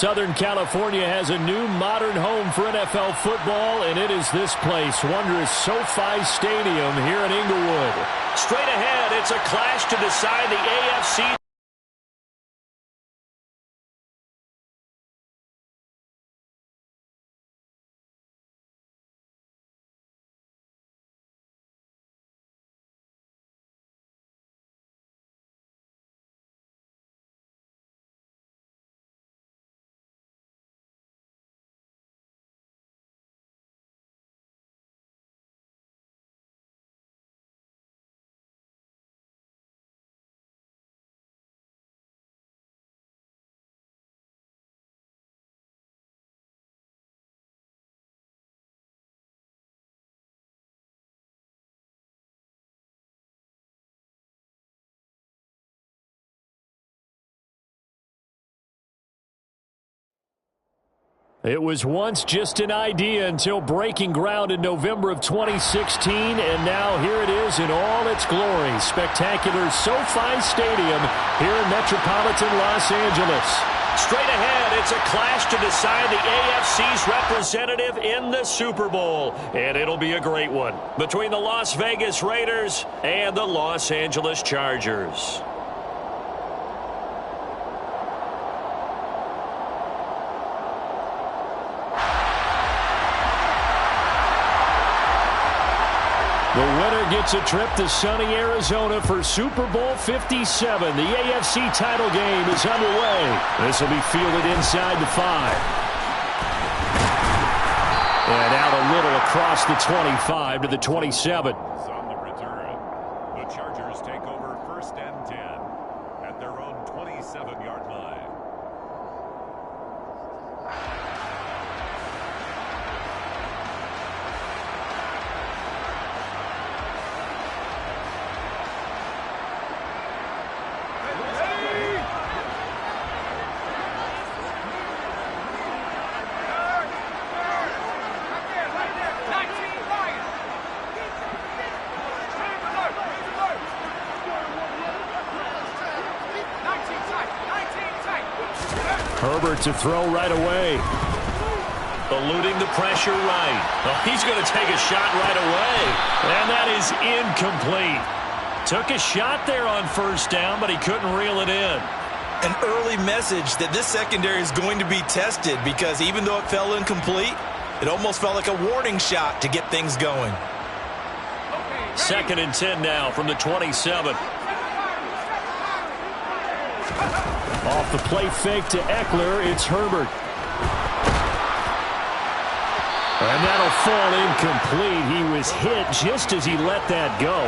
Southern California has a new modern home for NFL football, and it is this place, wondrous SoFi Stadium here in Inglewood. Straight ahead, it's a clash to decide the AFC. It was once just an idea until breaking ground in November of 2016, and now here it is in all its glory. Spectacular SoFi Stadium here in metropolitan Los Angeles. Straight ahead, it's a clash to decide the AFC's representative in the Super Bowl. And it'll be a great one between the Las Vegas Raiders and the Los Angeles Chargers. The winner gets a trip to sunny Arizona for Super Bowl 57. The AFC title game is underway. This will be fielded inside the 5. And out a little across the 25 to the 27. On the return, the Chargers take over 1st and 10 at their own 27-yard line. Herbert to throw right away. Eluding the pressure right. Oh, he's going to take a shot right away. And that is incomplete. Took a shot there on 1st down, but he couldn't reel it in. An early message that this secondary is going to be tested, because even though it fell incomplete, it almost felt like a warning shot to get things going. 2nd and 10 now from the 27. Off the play fake to Eckler, it's Herbert. And that'll fall incomplete. He was hit just as he let that go.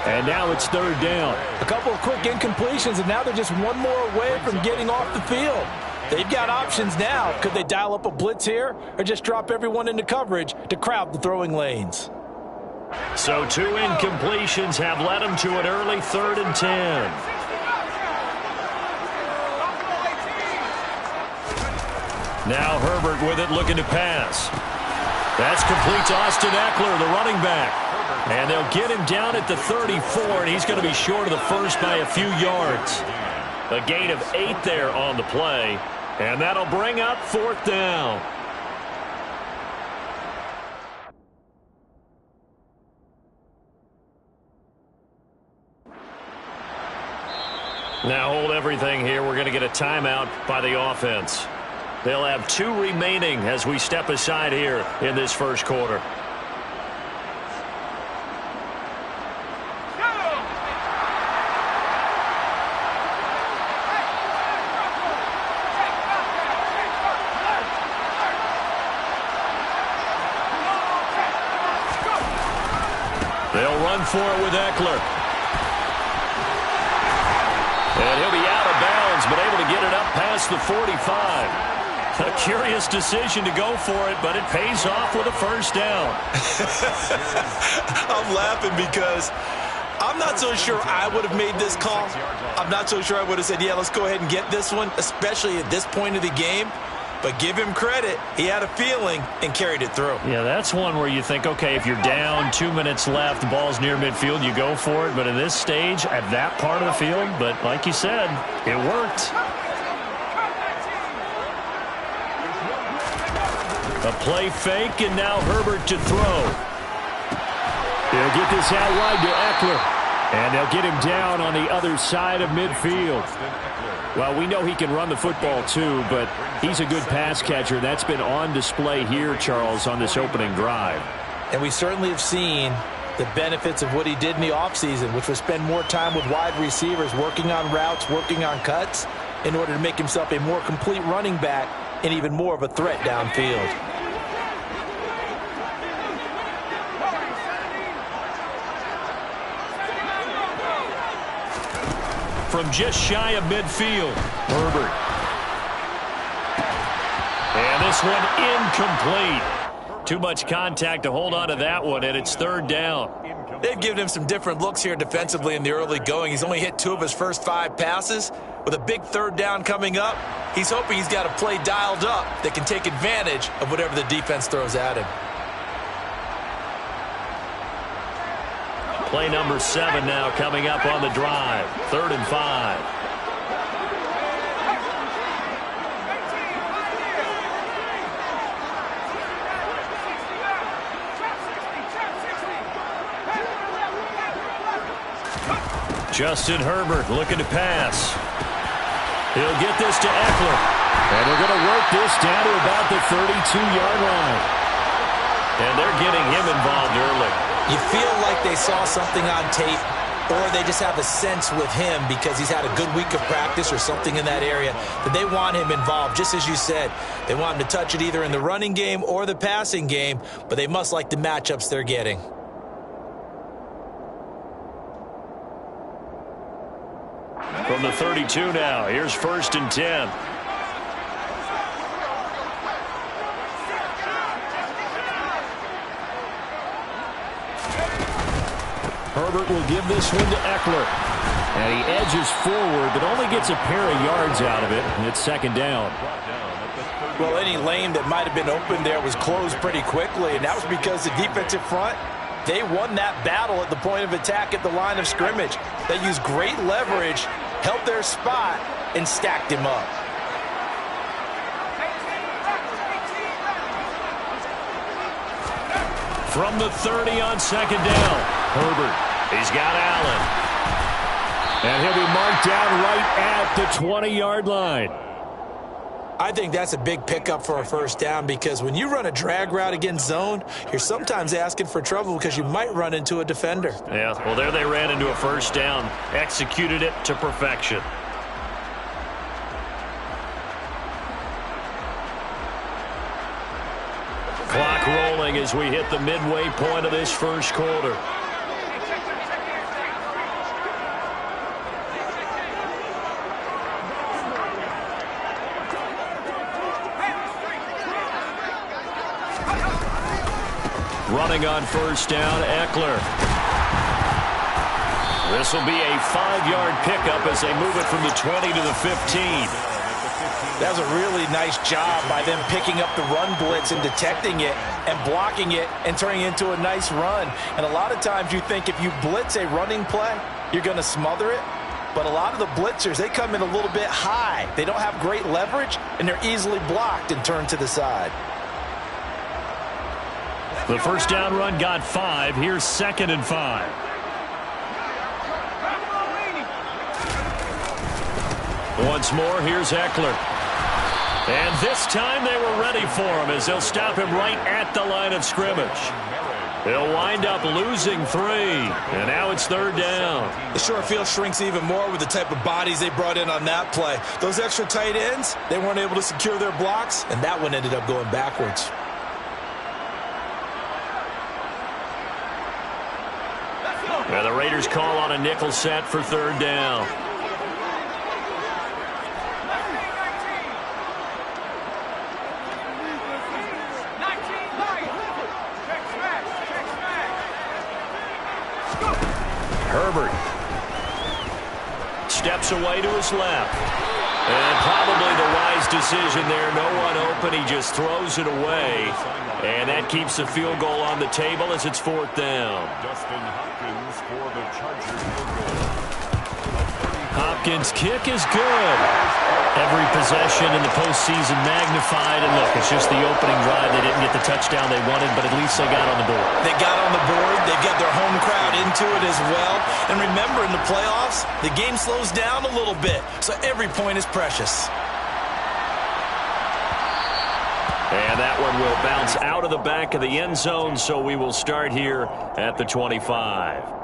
And now it's 3rd down. A couple of quick incompletions, and now they're just one more away from getting off the field. They've got options now. Could they dial up a blitz here or just drop everyone into coverage to crowd the throwing lanes? So 2 incompletions have led him to an early 3rd and 10. Now Herbert with it, looking to pass. That's complete to Austin Eckler, the running back. And they'll get him down at the 34, and he's going to be short of the first by a few yards. A gain of 8 there on the play, and that'll bring up 4th down. Now hold everything here. We're going to get a timeout by the offense. They'll have 2 remaining as we step aside here in this first quarter. They'll run for it with Eckler. And he'll be out of bounds, but able to get it up past the 45. A curious decision to go for it, but it pays off with a 1st down. I'm laughing because I'm not so sure I would have made this call. I'm not so sure I would have said, yeah, let's go ahead and get this one, especially at this point of the game. But give him credit. He had a feeling and carried it through. Yeah, that's one where you think, okay, if you're down, 2 minutes left, the ball's near midfield, you go for it. But at this stage, at that part of the field, but like you said, it worked. A play fake, and now Herbert to throw. They'll get this out wide to Eckler. And they'll get him down on the other side of midfield. Well, we know he can run the football too, but he's a good pass catcher. That's been on display here, Charles, on this opening drive. And we certainly have seen the benefits of what he did in the offseason, which was spend more time with wide receivers, working on routes, working on cuts, in order to make himself a more complete running back and even more of a threat downfield. From just shy of midfield, Herbert. And this one incomplete. Too much contact to hold on to that one, and it's third down. They've given him some different looks here defensively in the early going. He's only hit 2 of his first 5 passes. With a big third down coming up, he's hoping he's got a play dialed up that can take advantage of whatever the defense throws at him. Play number 7 now coming up on the drive. 3rd and 5. Justin Herbert looking to pass. He'll get this to Eckler. And they're going to work this down to about the 32-yard line. And they're getting him involved early. You feel like they saw something on tape, or they just have a sense with him because he's had a good week of practice or something in that area that they want him involved. Just as you said, they want him to touch it either in the running game or the passing game, but they must like the matchups they're getting. From the 32 now, here's 1st and 10. Herbert will give this one to Eckler. And he edges forward, but only gets a pair of yards out of it, and it's 2nd down. Well, any lane that might have been open there was closed pretty quickly, and that was because the defensive front, they won that battle at the point of attack at the line of scrimmage. They used great leverage, held their spot, and stacked him up. From the 30 on 2nd down, Herbert. He's got Allen. And he'll be marked down right at the 20-yard line. I think that's a big pickup for a 1st down because when you run a drag route against zone, you're sometimes asking for trouble because you might run into a defender. Yeah, well, there they ran into a 1st down. Executed it to perfection. Clock rolling as we hit the midway point of this 1st quarter. Running on 1st down, Eckler. This will be a 5-yard pickup as they move it from the 20 to the 15. That was a really nice job by them picking up the run blitz and detecting it and blocking it and turning it into a nice run. And a lot of times you think if you blitz a running play, you're going to smother it. But a lot of the blitzers, they come in a little bit high. They don't have great leverage, and they're easily blocked and turned to the side. The 1st down run got 5. Here's 2nd and 5. Once more, here's Eckler. And this time they were ready for him as they'll stop him right at the line of scrimmage. They'll wind up losing 3. And now it's 3rd down. The short field shrinks even more with the type of bodies they brought in on that play. Those extra tight ends, they weren't able to secure their blocks, and that one ended up going backwards. Well, the Raiders call on a nickel set for 3rd down. Herbert steps away to his left. And probably the wise decision there. No one open. He just throws it away. And that keeps the field goal on the table as it's 4th down. Justin Hopkins for the Chargers. Hopkins' kick is good. Every possession in the postseason magnified. And look, it's just the opening drive. They didn't get the touchdown they wanted, but at least they got on the board. They got on the board. They've got their home crowd into it as well. And remember, in the playoffs, the game slows down a little bit, so every point is precious. And that one will bounce out of the back of the end zone, so we will start here at the 25.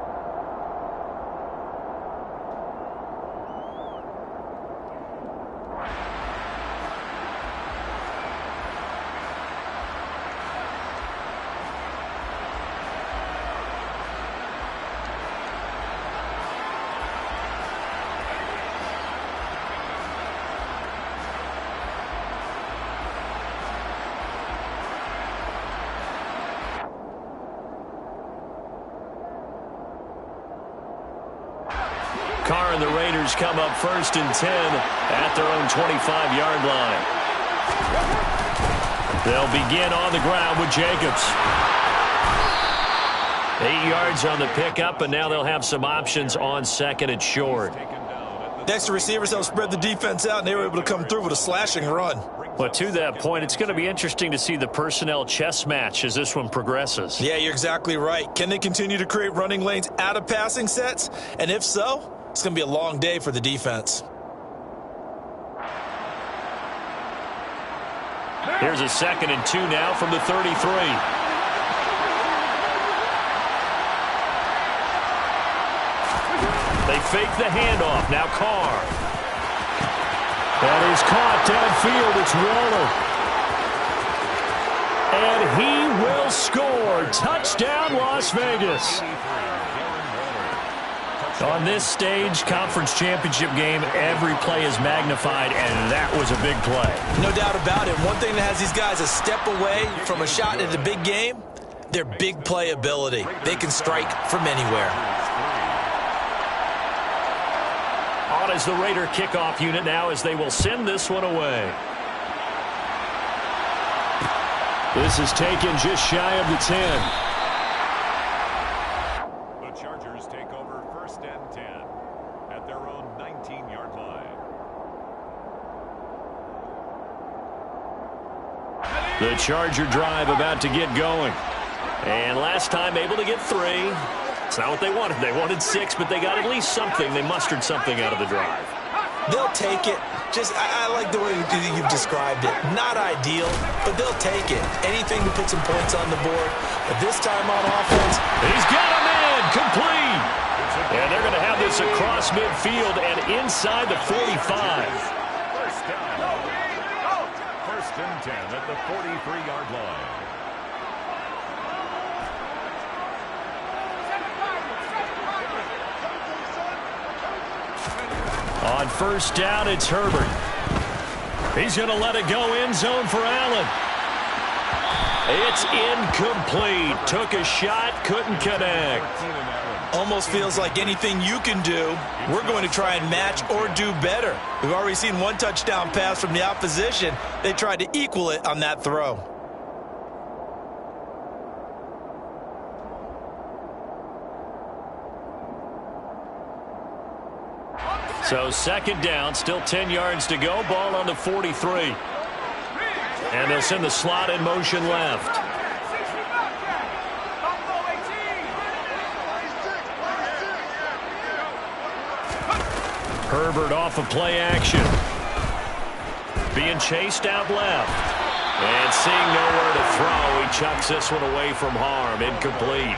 Carr and the Raiders come up 1st and 10 at their own 25-yard line. They'll begin on the ground with Jacobs. 8 yards on the pickup, and now they'll have some options on 2nd and short. Next, the receivers help spread the defense out, and they were able to come through with a slashing run. Well, to that point, it's going to be interesting to see the personnel chess match as this one progresses. Yeah, you're exactly right. Can they continue to create running lanes out of passing sets? And if so, it's going to be a long day for the defense. Here's a 2nd and 2 now from the 33. They fake the handoff. Now Carr. That is caught downfield. It's Waller. And he will score. Touchdown, Las Vegas. On this stage, conference championship game, every play is magnified, and that was a big play. No doubt about it. One thing that has these guys a step away from a shot at a big game, their big play ability. They can strike from anywhere. On is the Raider kickoff unit now as they will send this one away. This is taken just shy of the 10. The Charger drive about to get going. And last time able to get 3. It's not what they wanted. They wanted 6, but they got at least something. They mustered something out of the drive. They'll take it. I like the way you've described it. Not ideal, but they'll take it. Anything to put some points on the board. But this time on offense, he's got a man complete. And they're going to have this across midfield and inside the 45. First and 10 at the 43-yard line. On 1st down, it's Herbert. He's going to let it go end zone for Allen. It's incomplete. Took a shot, couldn't connect. Almost feels like anything you can do, we're going to try and match or do better. We've already seen one touchdown pass from the opposition. They tried to equal it on that throw. So 2nd down, still 10 yards to go. Ball on the 43. And they'll send the slot in motion left. Herbert off of play action. Being chased out left. And seeing nowhere to throw, he chucks this one away from harm. Incomplete.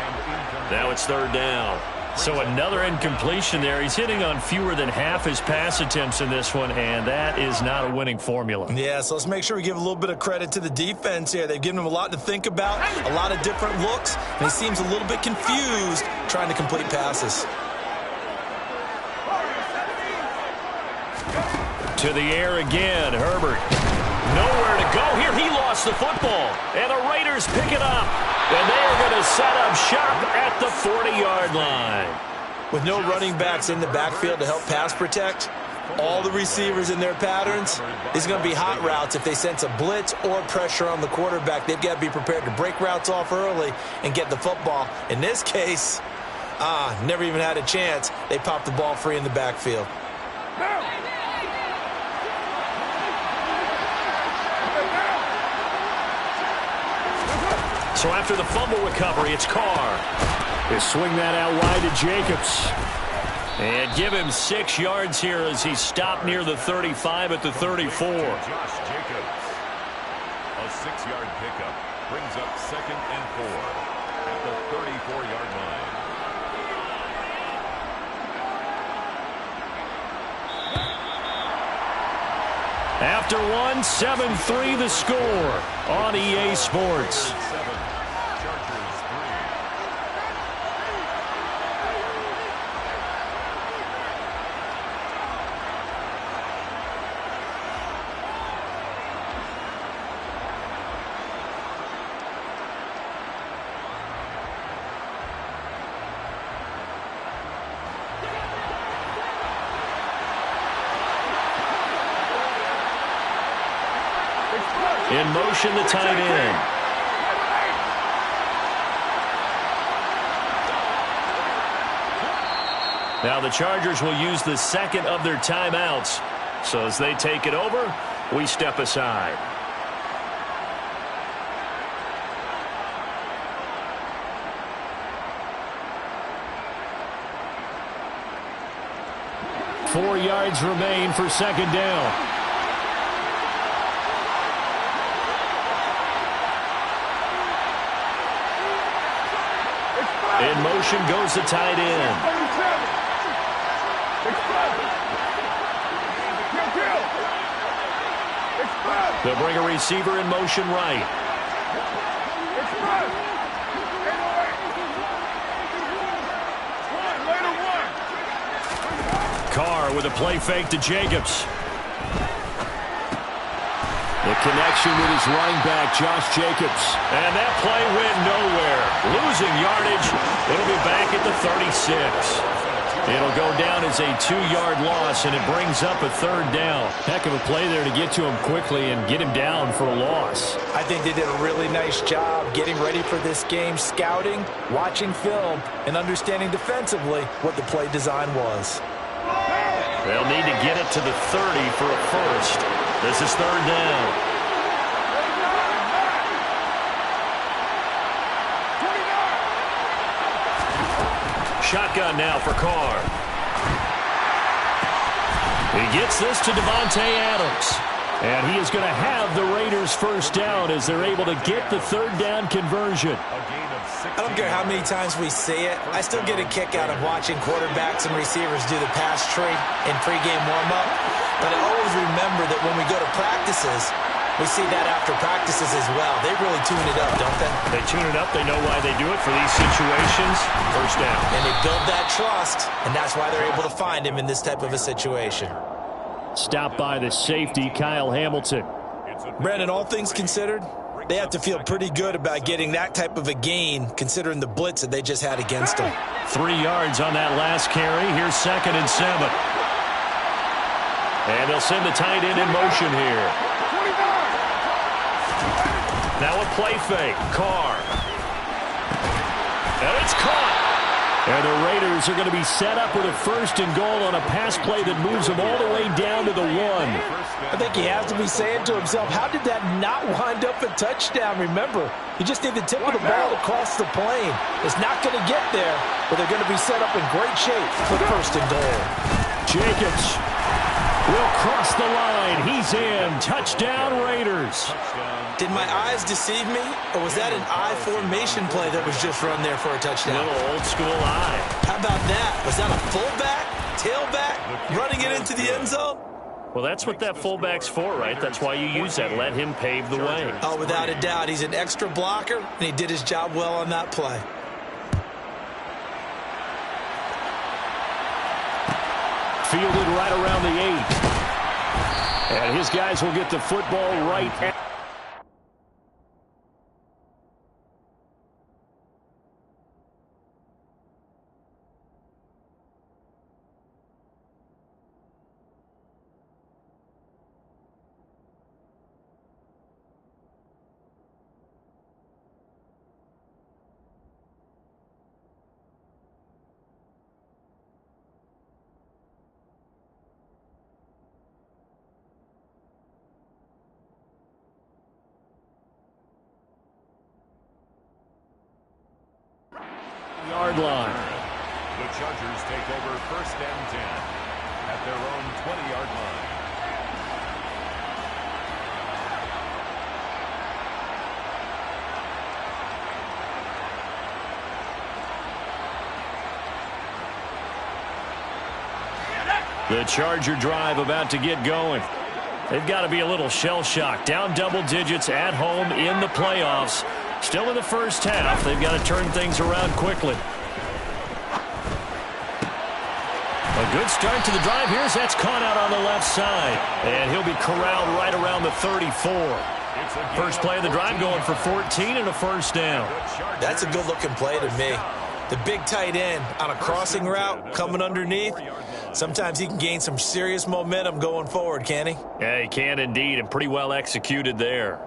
Now it's 3rd down. So another incompletion there. He's hitting on fewer than half his pass attempts in this one, and that is not a winning formula. Yeah, so let's make sure we give a little bit of credit to the defense here. They've given him a lot to think about, a lot of different looks, and he seems a little bit confused trying to complete passes. To the air again, Herbert. Nowhere to go here. He lost the football, and the Raiders pick it up. And they are going to set up shop at the 40-yard line. With no running backs in the backfield to help pass protect, all the receivers in their patterns, it's going to be hot routes if they sense a blitz or pressure on the quarterback. They've got to be prepared to break routes off early and get the football. In this case, never even had a chance. They popped the ball free in the backfield. So after the fumble recovery, it's Carr. They swing that out wide to Jacobs. And give him 6 yards here as he stopped near the 35 at the 34. Josh Jacobs. A 6-yard pickup brings up 2nd and 4 at the 34-yard line. After one, 7-3 the score on EA Sports. In motion, the tight end. Now the Chargers will use the second of their timeouts. So as they take it over, we step aside. Four yards remain for second down. In motion goes the tight end. They'll bring a receiver in motion right. Carr with a play fake to Jacobs. The connection with his running back, Josh Jacobs. And that play went nowhere. Losing yardage. It'll be back at the 36. It'll go down as a 2-yard loss, and it brings up a third down. Heck of a play there to get to him quickly and get him down for a loss. I think they did a really nice job getting ready for this game, scouting, watching film, and understanding defensively what the play design was. They'll need to get it to the 30 for a first. This is third down. Shotgun now for Carr. He gets this to Devontae Adams. And he is going to have the Raiders first down as they're able to get the third down conversion. I don't care how many times we say it. I still get a kick out of watching quarterbacks and receivers do the pass tree in pregame warm-up. But I always remember that when we go to practices, we see that after practices as well. They really tune it up, don't they? They tune it up. They know why they do it for these situations. First down. And they build that trust, and that's why they're able to find him in this type of a situation. Stopped by the safety, Kyle Hamilton. Brandon, all things considered, they have to feel pretty good about getting that type of a gain, considering the blitz that they just had against them. 3 yards on that last carry. Here's 2nd and 7. And they'll send the tight end in motion here. Now a play fake. Carr. And it's caught. And the Raiders are going to be set up with a 1st and goal on a pass play that moves them all the way down to the 1. I think he has to be saying to himself, how did that not wind up a touchdown? Remember, you just need the tip of the ball across the plane. It's not going to get there, but they're going to be set up in great shape for 1st and goal. Jacobs will cross the line. He's in. Touchdown, Raiders. Did my eyes deceive me, or was that an I formation play that was just run there for a touchdown? Little old school eye. How about that? Was that a fullback, tailback, running it into the end zone? Well, that's what that fullback's for, right? That's why you use that. Let him pave the way. Oh, without a doubt. He's an extra blocker, and he did his job well on that play. Fielded right around the 8. And his guys will get the football right at 20-yard line. The Chargers take over 1st and 10 at their own 20-yard line. The Charger drive about to get going. They've got to be a little shell-shocked. Down double digits at home in the playoffs. Still in the first half. They've got to turn things around quickly. A good start to the drive. That's caught out on the left side. And he'll be corralled right around the 34. First play of the drive going for 14 and a first down. That's a good-looking play to me. The big tight end on a crossing route coming underneath. Sometimes he can gain some serious momentum going forward, can he? Yeah, he can indeed, and pretty well executed there.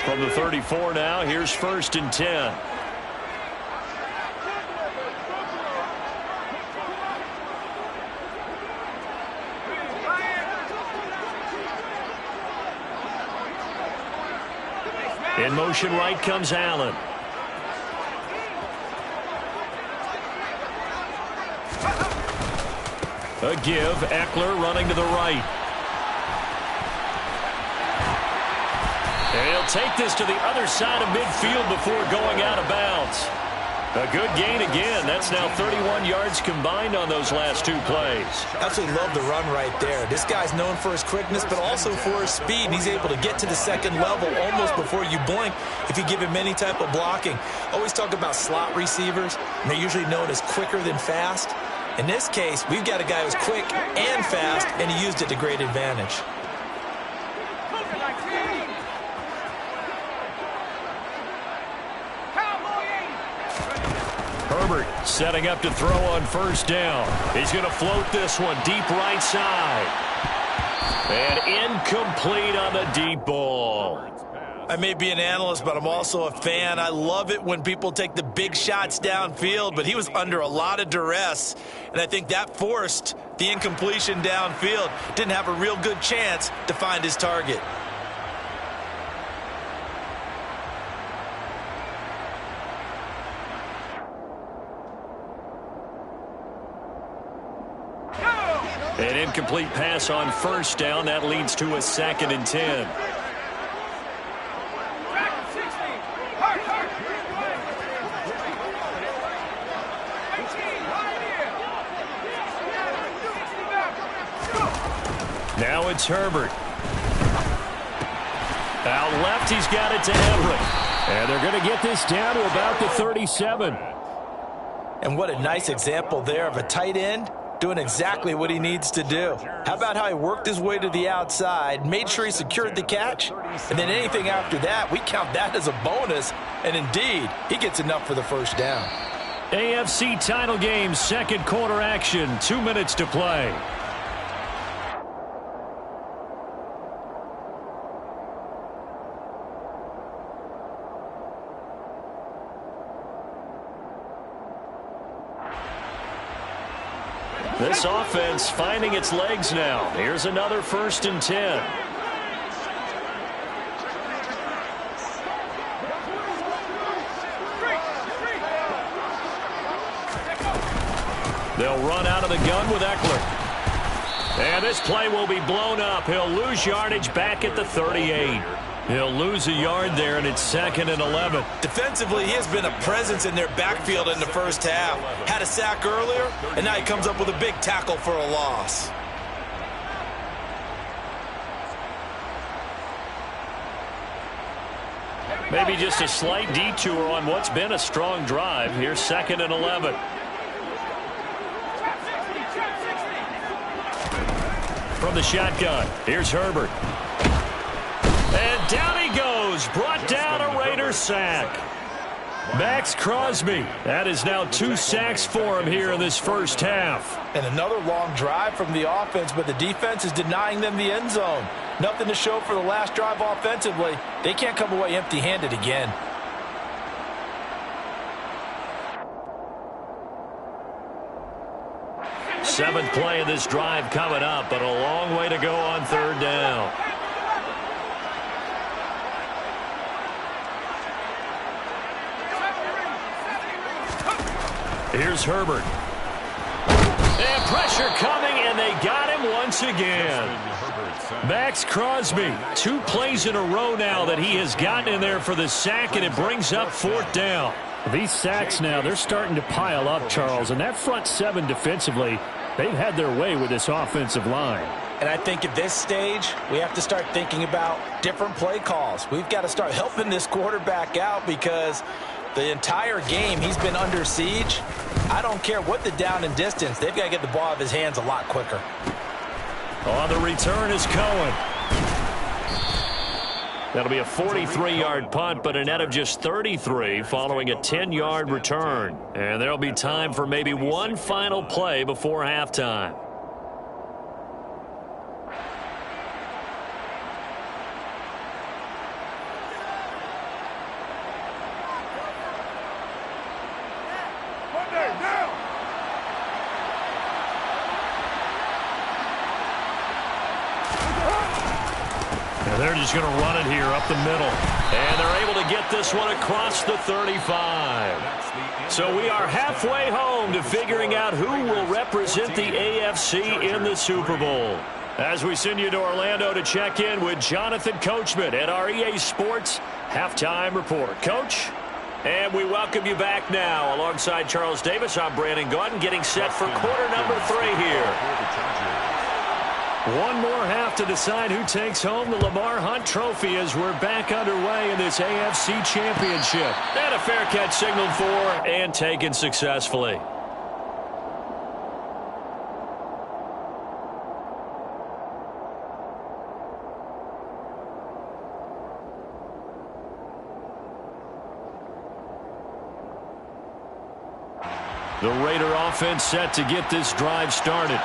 From the 34 now, here's 1st and 10. In motion right comes Allen. A give, Eckler running to the right. And he'll take this to the other side of midfield before going out of bounds. A good gain again. That's now 31 yards combined on those last 2 plays. Absolutely love the run right there. This guy's known for his quickness, but also for his speed. He's able to get to the second level almost before you blink if you give him any type of blocking. Always talk about slot receivers, and they're usually known as quicker than fast. In this case, we've got a guy who's quick and fast, and he used it to great advantage. Herbert setting up to throw on first down. He's going to float this one deep right side. And incomplete on the deep ball. I may be an analyst, but I'm also a fan. I love it when people take the big shots downfield, but he was under a lot of duress, and I think that forced the incompletion downfield. Didn't have a real good chance to find his target. An incomplete pass on first down. That leads to a 2nd and 10. Now it's Herbert. Out left, he's got it to Everett. And they're going to get this down to about the 37. And what a nice example there of a tight end doing exactly what he needs to do. How about how he worked his way to the outside, made sure he secured the catch, and then anything after that, we count that as a bonus. And indeed, he gets enough for the first down. AFC title game, 2nd quarter action, 2 minutes to play. This offense finding its legs now. Here's another 1st and 10. They'll run out of the gun with Eckler. And this play will be blown up. He'll lose yardage back at the 38. He'll lose a yard there, and it's 2nd and 11. Defensively, he has been a presence in their backfield in the first half. Had a sack earlier, and now he comes up with a big tackle for a loss. Maybe just a slight detour on what's been a strong drive. Here's 2nd and 11. From the shotgun, here's Herbert. And down he goes, brought down a Raider sack. Max Crosby, that is now 2 sacks for him here in this first half. And another long drive from the offense, but the defense is denying them the end zone. Nothing to show for the last drive offensively. They can't come away empty-handed again. Seventh play of this drive coming up, but a long way to go on 3rd down. Here's Herbert. And pressure coming, and they got him once again. Max Crosby, 2 plays in a row now that he has gotten in there for the sack, and it brings up 4th down. These sacks now, they're starting to pile up, Charles, and that front 7 defensively, they've had their way with this offensive line. And I think at this stage, we have to start thinking about different play calls. We've got to start helping this quarterback out because the entire game he's been under siege. I don't care what the down and distance. They've got to get the ball out of his hands a lot quicker. On the return is Cohen. That'll be a 43-yard punt, but a net of just 33 following a 10-yard return. And there'll be time for maybe one final play before halftime. They're just going to run it here up the middle. And they're able to get this one across the 35. So we are halfway home to figuring out who will represent the AFC in the Super Bowl. As we send you to Orlando to check in with Jonathan Coachman at our EA Sports Halftime Report. Coach? And we welcome you back now. Alongside Charles Davis, I'm Brandon Gaudin, getting set for quarter number 3 here. One more half to decide who takes home the Lamar Hunt Trophy as we're back underway in this AFC Championship. And a fair catch signaled for and taken successfully. The Raider offense set to get this drive started.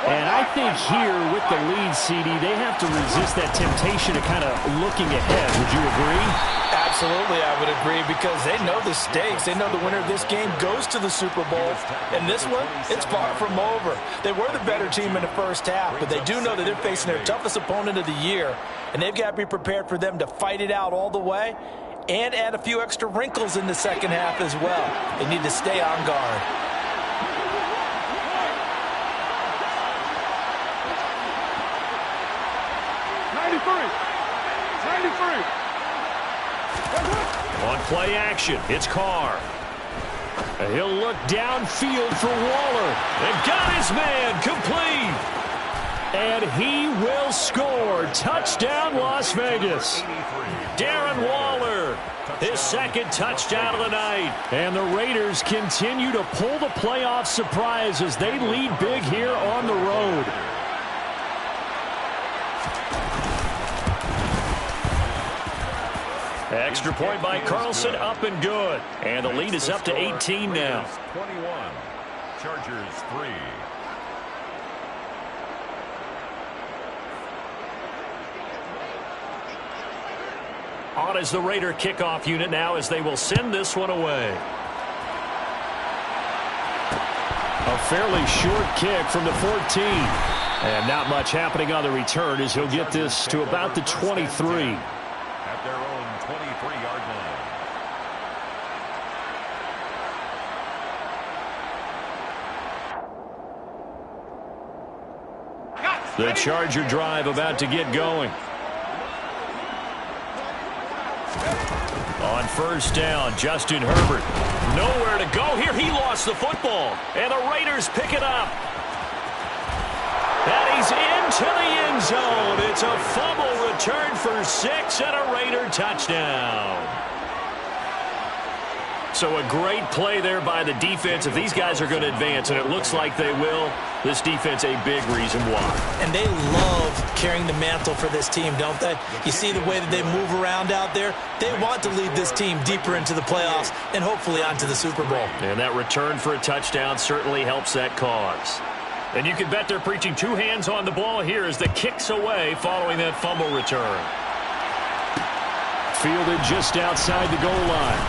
And I think here with the lead, CD, they have to resist that temptation of kind of looking ahead. Would you agree? Absolutely, I would agree because they know the stakes. They know the winner of this game goes to the Super Bowl. And this one, it's far from over. They were the better team in the first half, but they do know that they're facing their toughest opponent of the year. And they've got to be prepared for them to fight it out all the way and add a few extra wrinkles in the second half as well. They need to stay on guard. On play action, it's Carr. He'll look downfield for Waller. And got his man complete. And he will score. Touchdown, Las Vegas. Darren Waller, his second touchdown of the night. And the Raiders continue to pull the playoff surprise as they lead big here on the road. Extra point by Carlson, up and good. And the lead is up to 18 now. 21, Chargers 3. On is the Raider kickoff unit now as they will send this one away. A fairly short kick from the 14. And not much happening on the return as he'll get this to about the 23. At their own 23-yard line. The Charger drive about to get going. On first down, Justin Herbert. Nowhere to go here. He lost the football. And the Raiders pick it up. And he's into the end zone. It's a fumble return for 6 and a Raider touchdown. So a great play there by the defense. If these guys are going to advance, and it looks like they will, this defense a big reason why. And they love carrying the mantle for this team, don't they? You see the way that they move around out there? They want to lead this team deeper into the playoffs and hopefully onto the Super Bowl. And that return for a touchdown certainly helps that cause. And you can bet they're preaching 2 hands on the ball here as the kick's away following that fumble return. Fielded just outside the goal line.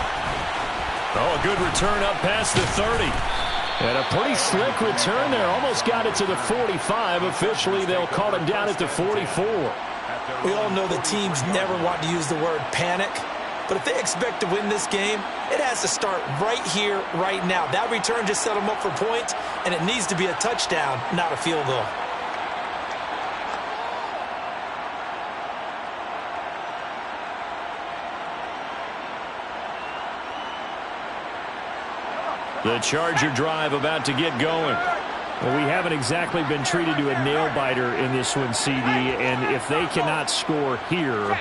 Oh, a good return up past the 30. And a pretty slick return there. Almost got it to the 45. Officially, they'll call him down at the 44. We all know the teams never want to use the word panic, But if they expect to win this game, it has to start right here, right now. That return just set them up for points, and it needs to be a touchdown, not a field goal. The Charger drive about to get going. Well, we haven't exactly been treated to a nail-biter in this one, CD, and if they cannot score here,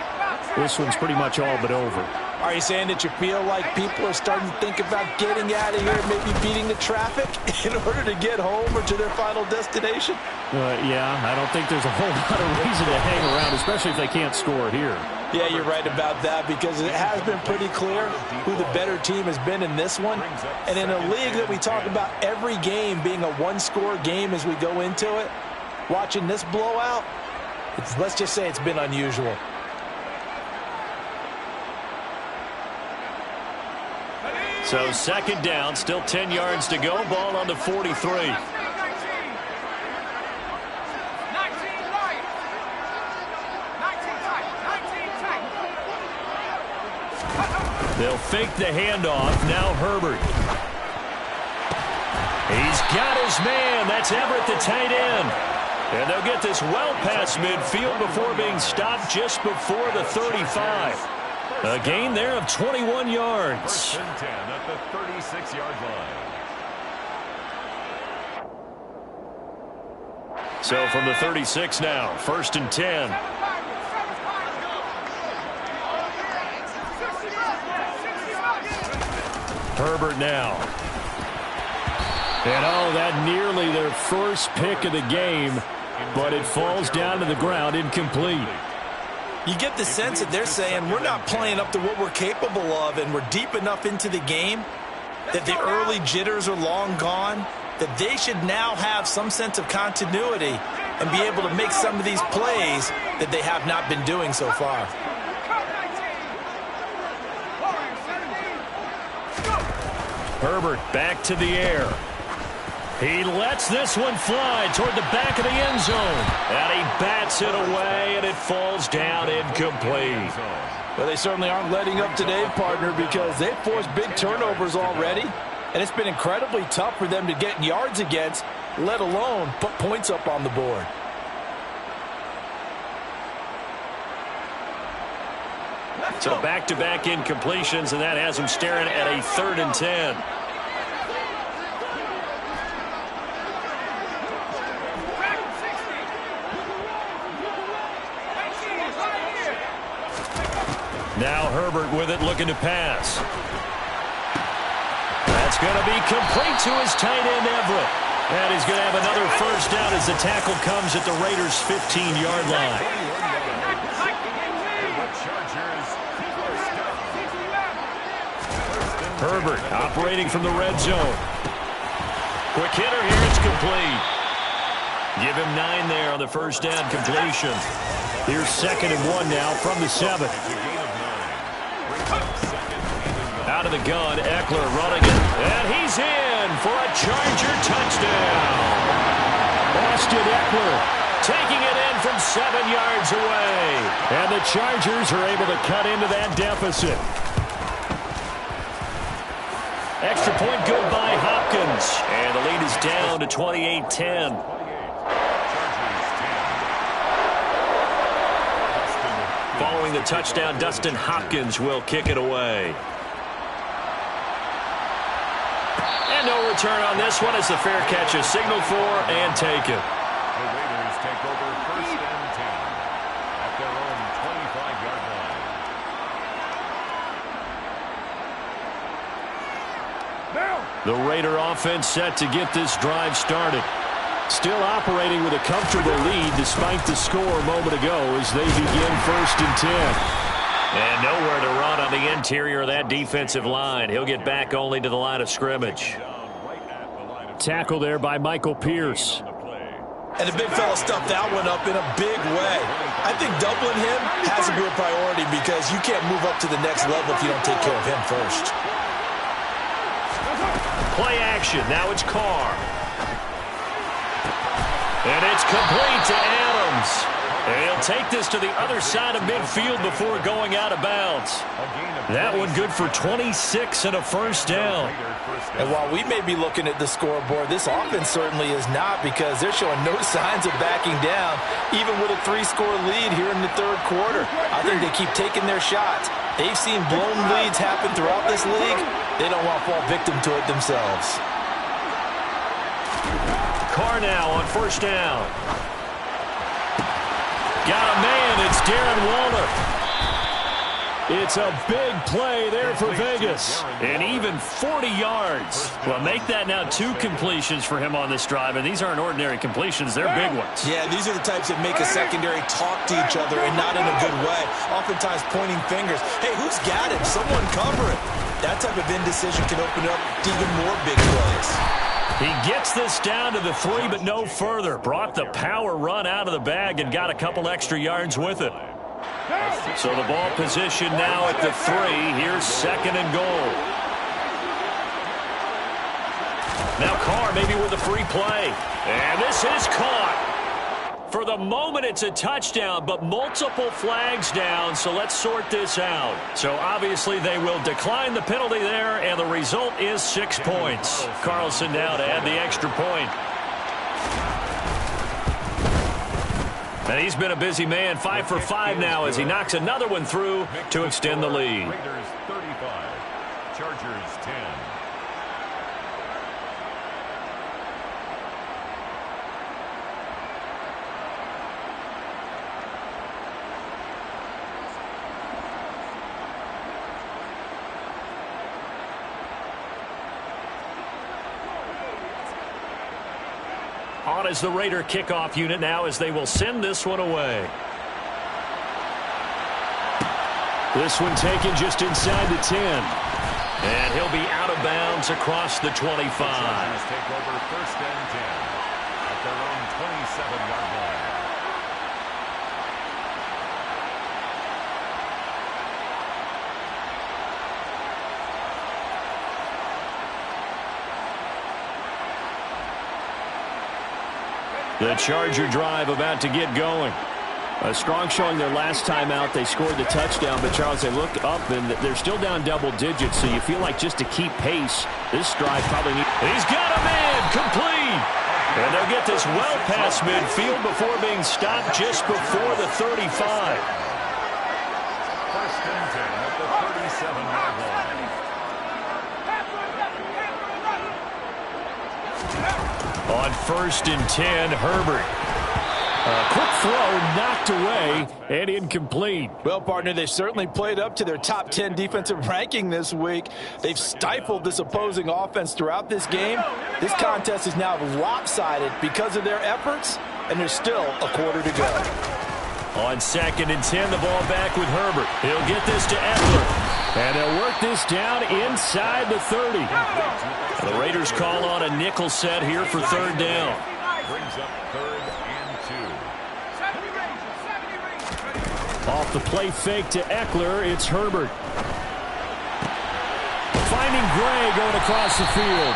this one's pretty much all but over. Are you saying that you feel like people are starting to think about getting out of here, maybe beating the traffic in order to get home or to their final destination? Yeah, I don't think there's a whole lot of reason to hang around, especially if they can't score here. Yeah, you're right about that, because it has been pretty clear who the better team has been in this one. And in a league that we talk about every game being a one-score game as we go into it, watching this blowout, let's just say it's been unusual. So second down, still 10 yards to go. Ball on the 43. They'll fake the handoff. Now Herbert. He's got his man. That's Everett, the tight end. And they'll get this well past midfield before being stopped just before the 35. A gain there of 21 yards. First and 10 at the 36-yard line. So from the 36 now, first and 10. Herbert now. And that nearly their first pick of the game, but it falls down to the ground incomplete. You get the sense that they're saying we're not playing up to what we're capable of, and we're deep enough into the game that the early jitters are long gone, that they should now have some sense of continuity and be able to make some of these plays that they have not been doing so far. Herbert back to the air. He lets this one fly toward the back of the end zone. And he bats it away, and it falls down incomplete. Well, they certainly aren't letting up today, partner, because they've forced big turnovers already. And it's been incredibly tough for them to get yards against, let alone put points up on the board. So back-to-back incompletions, and that has them staring at a 3rd and 10. Now Herbert with it, looking to pass. That's going to be complete to his tight end, Everett. And he's going to have another first down as the tackle comes at the Raiders' 15-yard line. Herbert operating from the red zone. Quick hitter here, it's complete. Give him 9 there on the first down completion. Here's 2nd and 1 now from the 7. Out of the gun, Eckler running it. And he's in for a Charger touchdown. Austin Eckler taking it in from 7 yards away. And the Chargers are able to cut into that deficit. Extra point good by Hopkins. And the lead is down to 28-10. Following the touchdown, Dustin Hopkins will kick it away. And no return on this one as the fair catch is signaled for and taken. The Raiders take over 1st and 10 at their own 25-yard line. The Raider offense set to get this drive started. Still operating with a comfortable lead despite the score a moment ago as they begin 1st and 10. And nowhere to run on the interior of that defensive line. He'll get back only to the line of scrimmage. Tackle there by Michael Pierce. And the big fella stuffed that one up in a big way. I think doubling him has to be a priority because you can't move up to the next level if you don't take care of him first. Play action. Now it's Carr. And it's complete to Adams. And he'll take this to the other side of midfield before going out of bounds. That one good for 26 and a first down. And while we may be looking at the scoreboard, this offense certainly is not, because they're showing no signs of backing down, even with a 3-score lead here in the third quarter. I think they keep taking their shots. They've seen blown leads happen throughout this league. They don't want to fall victim to it themselves. Carr now on first down. Got a man. It's Darren Waller. It's a big play there for Vegas. And even 40 yards. Well, make that now 2 completions for him on this drive. And these aren't ordinary completions. They're big ones. Yeah, these are the types that make a secondary talk to each other, and not in a good way. Oftentimes pointing fingers. Hey, who's got him? Someone cover it. That type of indecision can open up to even more big plays. He gets this down to the 3, but no further. Brought the power run out of the bag and got a couple extra yards with it. So the ball position now at the 3. Here's second and goal. Now Carr maybe with a free play. And this is caught. For the moment, it's a touchdown, but multiple flags down, so let's sort this out. So obviously they will decline the penalty there, and the result is 6 points. Carlson now to add the extra point. And he's been a busy man, 5 for 5 now as he knocks another one through to extend the lead. Raiders 35, Chargers 10. On is the Raider kickoff unit now as they will send this one away. This one taken just inside the 10. And he'll be out of bounds across the 25. The Chargers take over first and 10 at their own 27-yard line. The Charger drive about to get going. A strong showing their last time out. They scored the touchdown, but Charles, they look up and they're still down double digits, so you feel like just to keep pace, this drive probably needs... He's got a man, complete! And they'll get this well past midfield before being stopped just before the 35. First and 10 at the 37-yard line. On first and 10, Herbert. A quick throw knocked away and incomplete. Well, partner, they've certainly played up to their top 10 defensive ranking this week. They've stifled this opposing offense throughout this game. This contest is now lopsided because of their efforts, and there's still a quarter to go. On second and 10, the ball back with Herbert. He'll get this to Eckler. And they'll work this down inside the 30. The Raiders call on a nickel set here for third down. Brings up third and 2. Off the play fake to Eckler, it's Herbert. Finding Gray going across the field.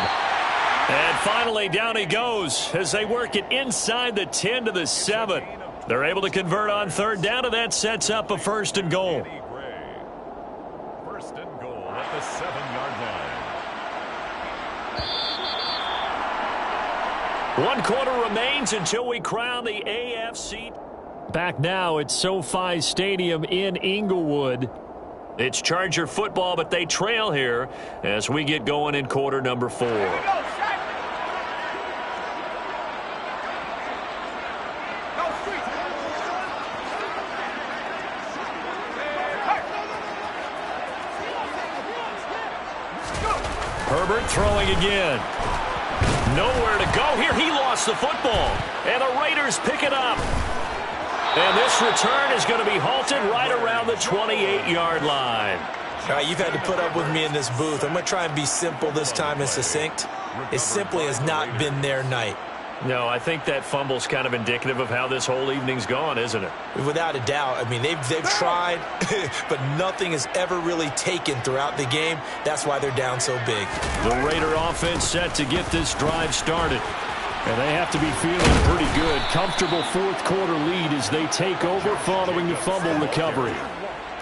And finally down he goes as they work it inside the 10 to the 7. They're able to convert on third down, and that sets up a first and goal. First and goal at the 7-yard line. 1 quarter remains until we crown the AFC. Back now at SoFi Stadium in Inglewood. It's Charger football, but they trail here as we get going in quarter number 4. Herbert throwing again. Nowhere to go here. He lost the football. And the Raiders pick it up. And this return is going to be halted right around the 28-yard line. All right, you've had to put up with me in this booth. I'm going to try and be simple this time and succinct. It simply has not been their night. No, I think that fumble's kind of indicative of how this whole evening's gone, isn't it? Without a doubt. I mean, they've tried, but nothing has ever really taken throughout the game. That's why they're down so big. The Raider offense set to get this drive started. And they have to be feeling pretty good. Comfortable fourth quarter lead as they take over following the fumble recovery.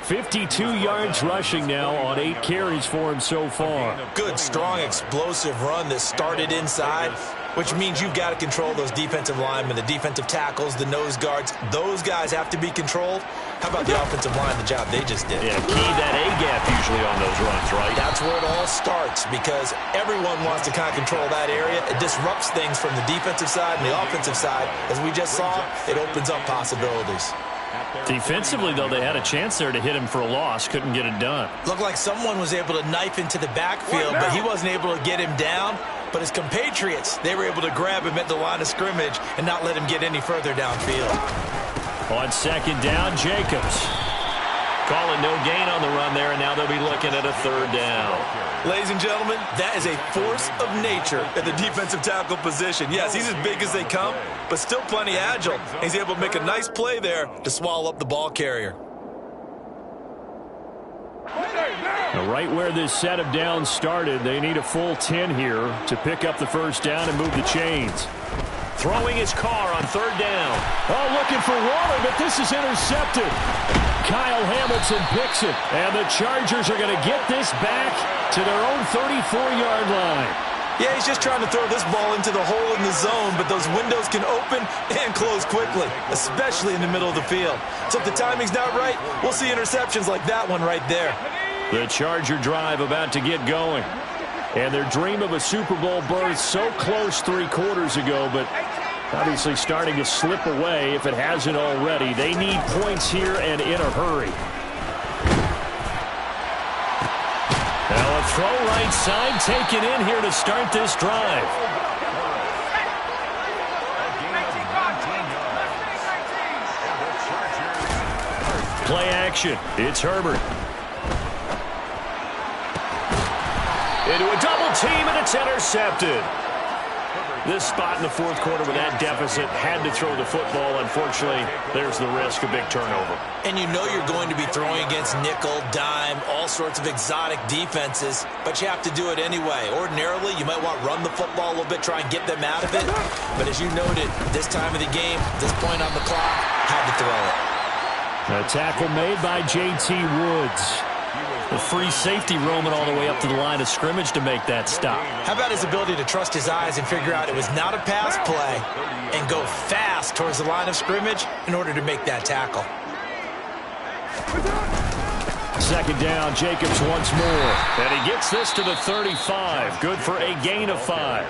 52 yards rushing now on 8 carries for him so far. Good, strong, explosive run that started inside, which means you've got to control those defensive linemen, the defensive tackles, the nose guards. Those guys have to be controlled. How about the offensive line, the job they just did? Yeah, key that A-gap usually on those runs, right? That's where it all starts because everyone wants to kind of control that area. It disrupts things from the defensive side and the offensive side. As we just saw, it opens up possibilities. Defensively, though, they had a chance there to hit him for a loss. Couldn't get it done. Looked like someone was able to knife into the backfield, but he wasn't able to get him down. But his compatriots, they were able to grab him at the line of scrimmage and not let him get any further downfield. On second down, Jacobs. Calling no gain on the run there, and now they'll be looking at a third down. Ladies and gentlemen, that is a force of nature at the defensive tackle position. Yes, he's as big as they come, but still plenty agile. He's able to make a nice play there to swallow up the ball carrier. Right where this set of downs started, they need a full 10 here to pick up the first down and move the chains. Throwing his car on third down. Oh, looking for Waller, but this is intercepted. Kyle Hamilton picks it, and the Chargers are going to get this back to their own 34-yard line. Yeah, he's just trying to throw this ball into the hole in the zone, but those windows can open and close quickly, especially in the middle of the field. So if the timing's not right, we'll see interceptions like that one right there. The Charger drive about to get going. And their dream of a Super Bowl berth so close 3 quarters ago, but obviously starting to slip away if it hasn't already. They need points here and in a hurry. Now a throw right side taken in here to start this drive. Play action. It's Herbert. Into a double team, and it's intercepted. This spot in the fourth quarter with that deficit had to throw the football. Unfortunately, there's the risk of big turnover. And you know you're going to be throwing against nickel, dime, all sorts of exotic defenses, but you have to do it anyway. Ordinarily, you might want to run the football a little bit, try and get them out of it. But as you noted, this time of the game, this point on the clock, had to throw it. A tackle made by J.T. Woods. The free safety roaming all the way up to the line of scrimmage to make that stop. How about his ability to trust his eyes and figure out it was not a pass play and go fast towards the line of scrimmage in order to make that tackle. Second down, Jacobs once more. And he gets this to the 35. Good for a gain of 5.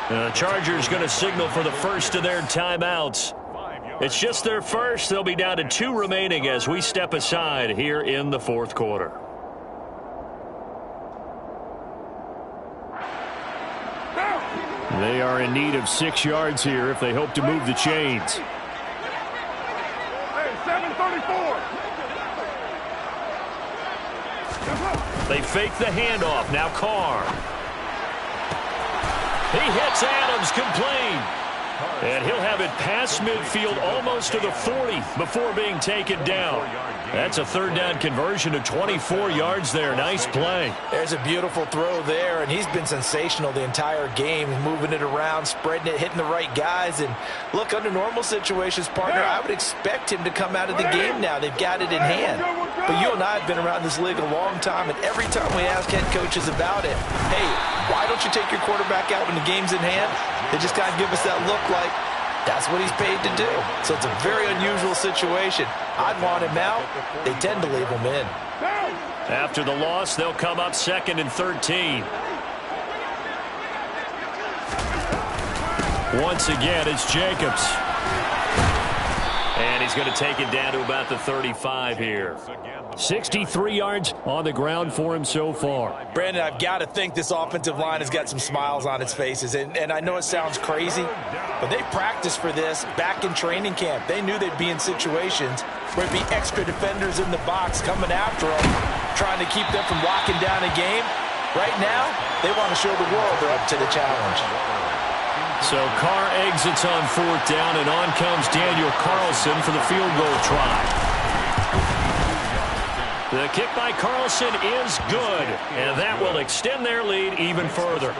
The Chargers going to signal for the first of their timeouts. It's just their first. They'll be down to 2 remaining as we step aside here in the fourth quarter. They are in need of 6 yards here if they hope to move the chains. Hey, 734. They fake the handoff. Now Carr. He hits Adams, complete. And he'll have it past midfield almost to the 40 before being taken down. That's a third down conversion to 24 yards there. Nice play. There's a beautiful throw there, and he's been sensational the entire game, moving it around, spreading it, hitting the right guys. And look, under normal situations, partner, I would expect him to come out of the game now. They've got it in hand. But you and I have been around this league a long time, and every time we ask head coaches about it, hey, why don't you take your quarterback out when the game's in hand? They just kind of give us that look like that's what he's paid to do. So it's a very unusual situation. I'd want him out. They tend to leave him in. After the loss, they'll come up 2nd and 13. Once again, it's Jacobs. And he's going to take it down to about the 35 here. 63 yards on the ground for him so far. Brandon, I've got to think this offensive line has got some smiles on its faces. And I know it sounds crazy, but they practiced for this back in training camp. They knew they'd be in situations where it'd be extra defenders in the box coming after them, trying to keep them from locking down a game. Right now, they want to show the world they're up to the challenge. So Carr exits on 4th down, and on comes Daniel Carlson for the field goal try. The kick by Carlson is good, and that will extend their lead even further.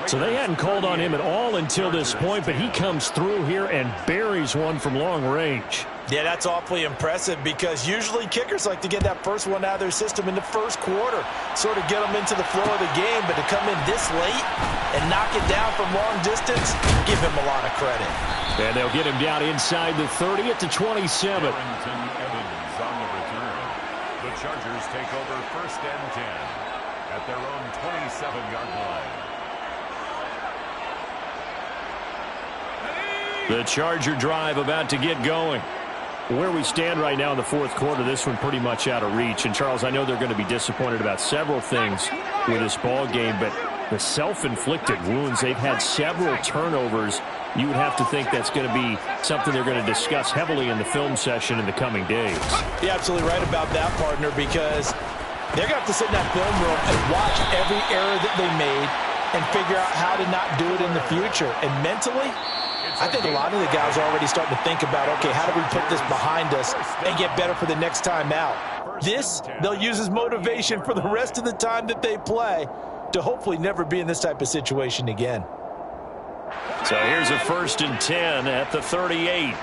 So they hadn't called on him at all until this point, but he comes through here and buries one from long range. Yeah, that's awfully impressive because usually kickers like to get that first one out of their system in the first quarter, sort of get them into the flow of the game, but to come in this late and knock it down from long distance, give him a lot of credit. And they'll get him down inside the 30 at the 27. The Chargers take over 1st and 10 at their own 27-yard line. The Charger drive about to get going. Where we stand right now in the fourth quarter, this one pretty much out of reach. And, Charles, I know they're going to be disappointed about several things with this ball game, but the self-inflicted wounds, they've had several turnovers. You would have to think that's going to be something they're going to discuss heavily in the film session in the coming days. You're absolutely right about that, partner, because they're going to have to sit in that film room and watch every error that they made and figure out how to not do it in the future. And mentally, I think a lot of the guys are already starting to think about, okay, how do we put this behind us and get better for the next time out? This, they'll use as motivation for the rest of the time that they play to hopefully never be in this type of situation again. So here's a 1st and 10 at the 38.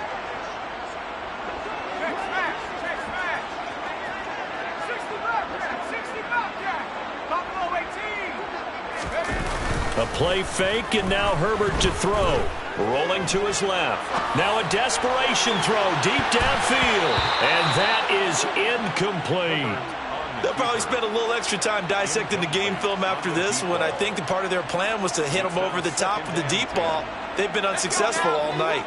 A play fake, and now Herbert to throw. Rolling to his left. Now a desperation throw deep downfield. And that is incomplete. They'll probably spend a little extra time dissecting the game film after this one. I think the part of their plan was to hit them over the top of the deep ball. They've been unsuccessful all night.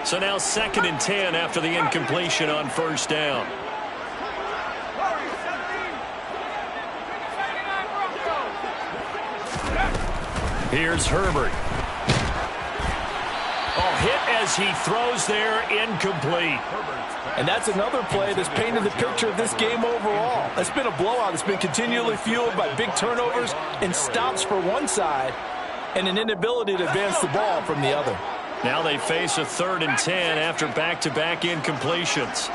So now 2nd and 10 after the incompletion on 1st down. Here's Herbert. Hit as he throws there, incomplete. And that's another play that's painted the picture of this game overall. It's been a blowout. It's been continually fueled by big turnovers and stops for one side and an inability to advance the ball from the other. Now they face a 3rd and 10 after back-to-back incompletions.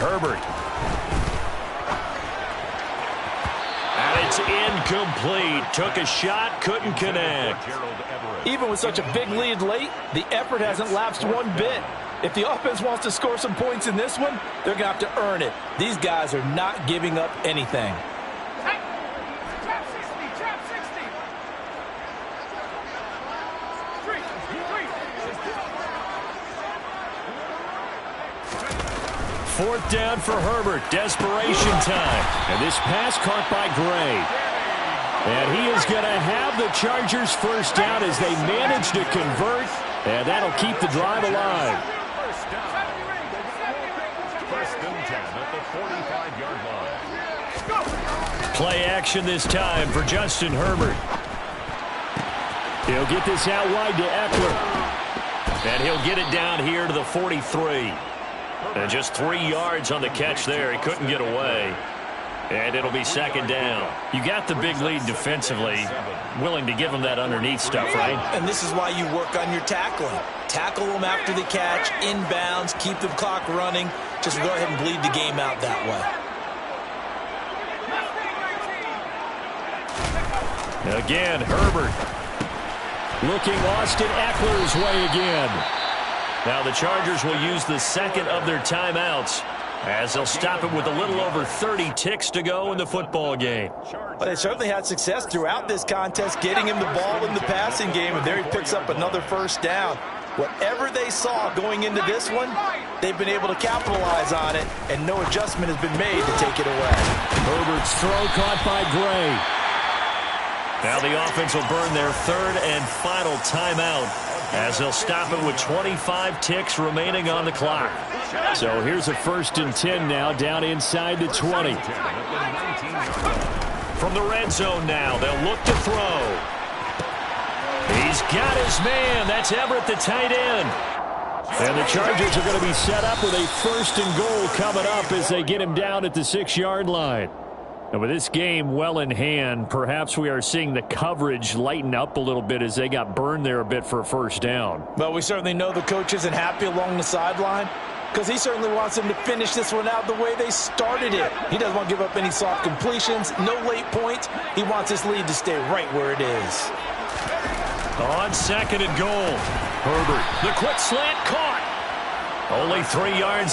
Herbert. Incomplete. Took a shot, couldn't connect. Even with such a big lead late, the effort hasn't lapsed one bit. If the offense wants to score some points in this one, they're going to have to earn it. These guys are not giving up anything. Fourth down for Herbert. Desperation time. And this pass caught by Gray. And he is going to have the Chargers first down as they manage to convert. And that'll keep the drive alive. First down. 1st and 10 at the 45-yard line. Play action this time for Justin Herbert. He'll get this out wide to Eckler. And he'll get it down here to the 43. And just 3 yards on the catch there. He couldn't get away. And it'll be 2nd down. You got the big lead defensively. Willing to give them that underneath stuff, right? And this is why you work on your tackling. Tackle them after the catch, inbounds, keep the clock running. Just go ahead and bleed the game out that way. Again, Herbert. Looking Austin Eckler's way again. Now the Chargers will use the 2nd of their timeouts as they'll stop it with a little over 30 ticks to go in the football game. Well, they certainly had success throughout this contest, getting him the ball in the passing game, and there he picks up another 1st down. Whatever they saw going into this one, they've been able to capitalize on it, and no adjustment has been made to take it away. Herbert's throw caught by Gray. Now the offense will burn their 3rd and final timeout as they'll stop it with 25 ticks remaining on the clock. So here's a 1st and 10 now down inside the 20. From the red zone now, they'll look to throw. He's got his man. That's Everett, the tight end. And the Chargers are going to be set up with a 1st and goal coming up as they get him down at the 6-yard line. And with this game well in hand, perhaps we are seeing the coverage lighten up a little bit as they got burned there a bit for a first down. Well, we certainly know the coach isn't happy along the sideline because he certainly wants them to finish this one out the way they started it. He doesn't want to give up any soft completions, no late points. He wants this lead to stay right where it is. On 2nd and goal, Herbert, the quick slant caught. Only 3 yards.